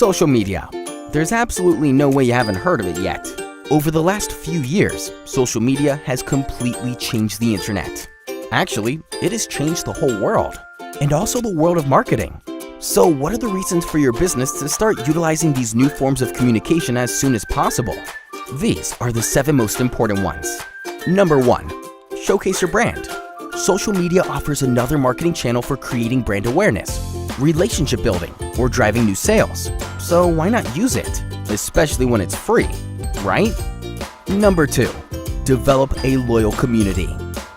Social media. There's absolutely no way you haven't heard of it yet. Over the last few years, social media has completely changed the internet. Actually, it has changed the whole world, and also the world of marketing. So what are the reasons for your business to start utilizing these new forms of communication as soon as possible? These are the 7 most important ones. Number 1. Showcase your brand. Social media offers another marketing channel for creating brand awareness, relationship building, or driving new sales. So why not use it? Especially when it's free, right? Number 2. Develop a loyal community.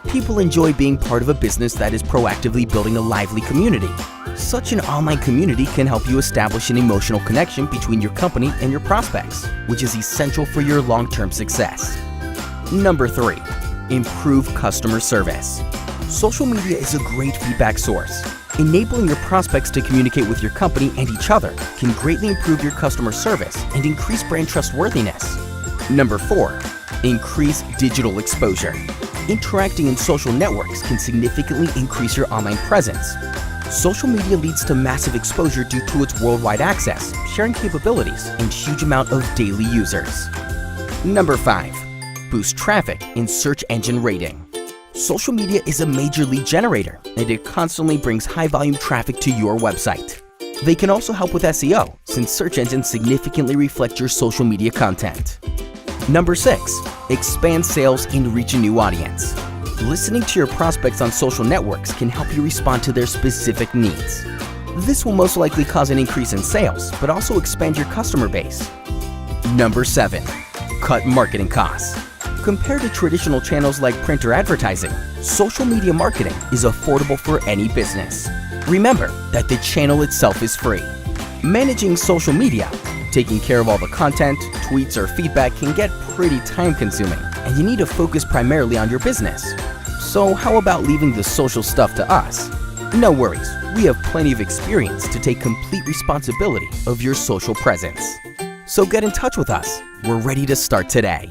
People enjoy being part of a business that is proactively building a lively community. Such an online community can help you establish an emotional connection between your company and your prospects, which is essential for your long-term success. Number 3. Improve customer service. Social media is a great feedback source. Enabling your prospects to communicate with your company and each other can greatly improve your customer service and increase brand trustworthiness. Number 4. Increase digital exposure. Interacting in social networks can significantly increase your online presence. Social media leads to massive exposure due to its worldwide access, sharing capabilities, and huge amount of daily users. Number 5. Boost traffic in search engine rating. Social media is a major lead generator, and it constantly brings high-volume traffic to your website. They can also help with SEO, since search engines significantly reflect your social media content. Number 6. Expand sales and reach a new audience. Listening to your prospects on social networks can help you respond to their specific needs. This will most likely cause an increase in sales, but also expand your customer base. Number 7. Cut marketing costs. Compared to traditional channels like print or advertising, social media marketing is affordable for any business. Remember that the channel itself is free. Managing social media, taking care of all the content, tweets, or feedback can get pretty time-consuming, and you need to focus primarily on your business. So how about leaving the social stuff to us? No worries, we have plenty of experience to take complete responsibility of your social presence. So get in touch with us. We're ready to start today.